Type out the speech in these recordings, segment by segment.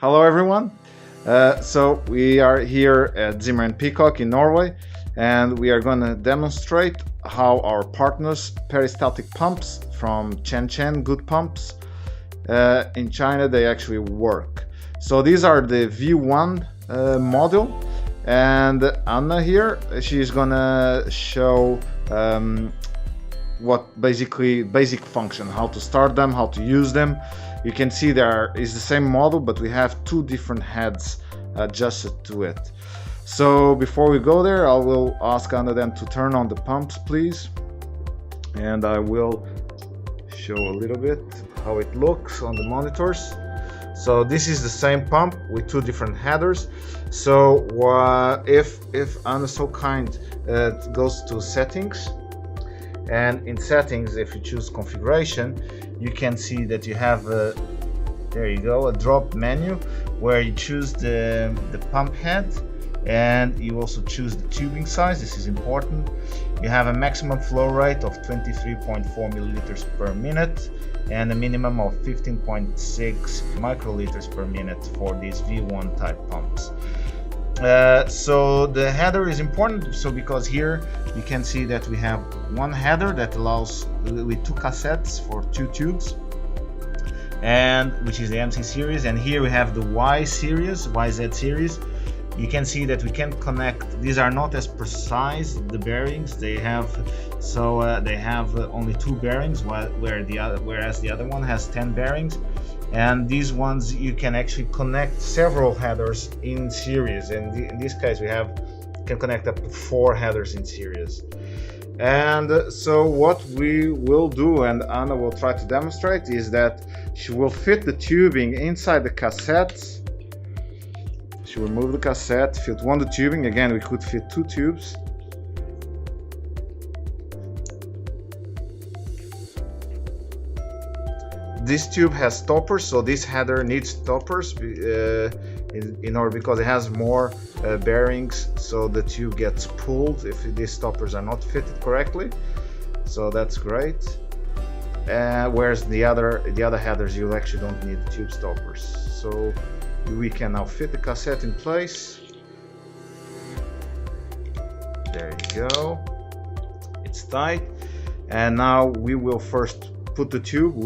Hello everyone. So we are here at Zimmer and Peacock in Norway, and we are going to demonstrate how our partners peristaltic pumps from Chen good pumps in China they actually work. So these are the V1 module, and Anna here, she's gonna show what basic function, how to start them, how to use them. You can see there is the same model, but we have two different heads adjusted to it. So before we go there, I will ask Anna then to turn on the pumps, please, and I will show a little bit how it looks on the monitors. So this is the same pump with two different headers. So if Anna so kind, it goes to settings, and in settings, if you choose configuration, you can see that you have there you go, a drop menu where you choose the pump head, and you also choose the tubing size. This is important. You have a maximum flow rate of 23.4 milliliters per minute and a minimum of 15.6 microliters per minute for these V1 type pumps. So the header is important, so because here you can see that we have one header that allows with two cassettes for two tubes, and which is the MC series, and here we have the YZ series. You can see that we can connect. These are not as precise, the bearings they have, so they have only two bearings, whereas the other one has 10 bearings. And these ones you can actually connect several headers in series, and in this case we can connect up to 4 headers in series. And so what we will do, and Anna will try to demonstrate, is that she will fit the tubing inside the cassettes. She will remove the cassette, fit one the tubing. Again, we could fit 2 tubes. This tube has stoppers, so this header needs stoppers in order, because it has more bearings, so the tube gets pulled if these stoppers are not fitted correctly. So that's great. Whereas the other headers, you actually don't need the tube stoppers. So we can now fit the cassette in place. There you go. It's tight, and now we will first put the tube.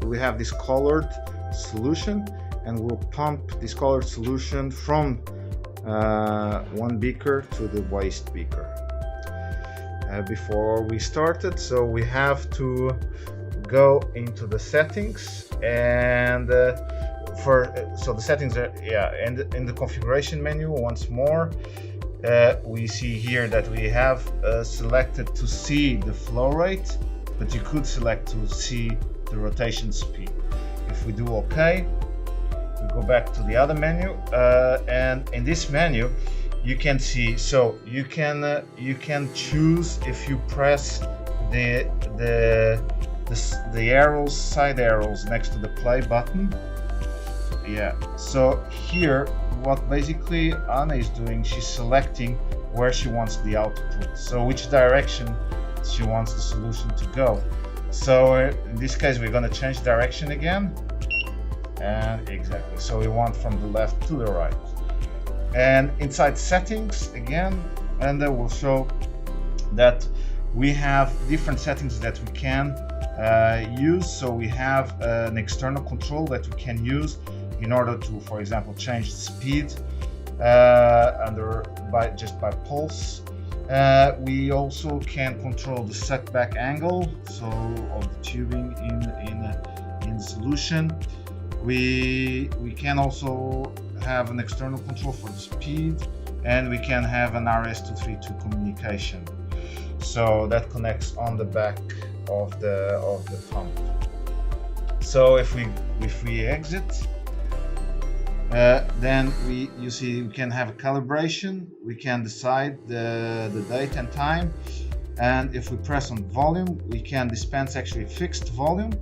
We have this colored solution, and we'll pump this colored solution from one beaker to the waste beaker. Before we started, so we have to go into the settings, and so the settings are and in the configuration menu once more. We see here that we have selected to see the flow rate, but you could select to see the rotation speed. If we do OK, we go back to the other menu, and in this menu you can see, so you can choose if you press the arrows, side arrows next to the play button. So here what basically Anna is doing, she's selecting where she wants the output, so which direction she wants the solution to go. So in this case we're going to change direction again, and exactly, so we want from the left to the right. And inside settings again, and then we'll show that we have different settings that we can use. So we have an external control that we can use in order to, for example, change the speed just by pulse. We also can control the setback angle, so of the tubing in the solution. We can also have an external control for the speed, and we can have an RS-232 communication. So that connects on the back of the pump. So if we exit, then you see we can have a calibration. We can decide the date and time, and if we press on volume, we can dispense actually fixed volume.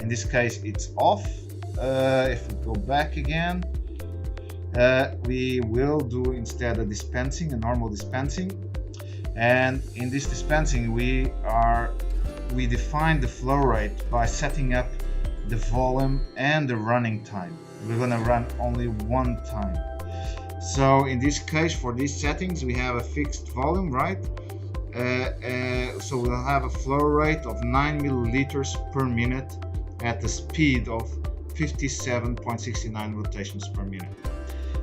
In this case it's off. If we go back again, we will do instead a normal dispensing, and in this dispensing we define the flow rate by setting up the volume and the running time. we're gonna run only one time. So in this case, for these settings, we have a fixed volume, right? So we'll have a flow rate of 9 milliliters per minute at the speed of 57.69 rotations per minute.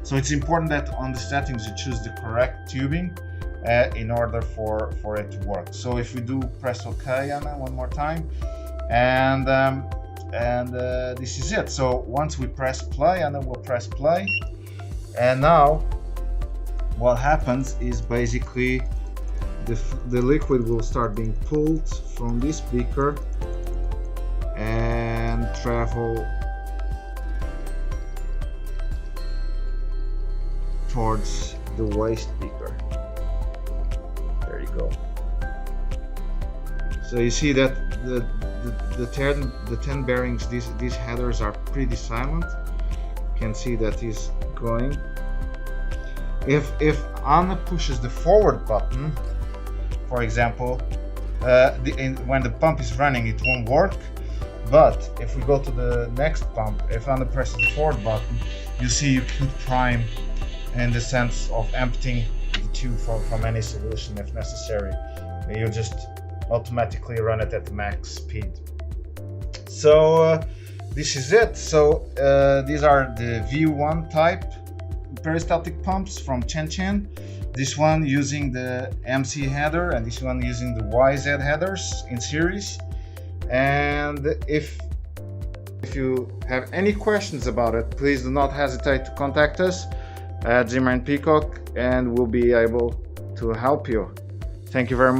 So it's important that on the settings you choose the correct tubing in order for it to work. So if we do press OK, Anna, one more time, and this is it. So once we press play, Anna will press play, and now what happens is basically the liquid will start being pulled from this beaker and travel towards the waste beaker. There you go. So you see that the 10 bearings, these headers are pretty silent. You can see that he's going. If Anna pushes the forward button, for example, when the pump is running, it won't work. But if we go to the next pump, if Anna presses the forward button, you see you could prime in the sense of emptying the tube from any solution if necessary. You just automatically run it at the max speed. So this is it. So these are the V1 type peristaltic pumps from Chen. This one using the MC header and this one using the YZ headers in series. And if you have any questions about it, please do not hesitate to contact us at Zimmer and Peacock, and we'll be able to help you. Thank you very much.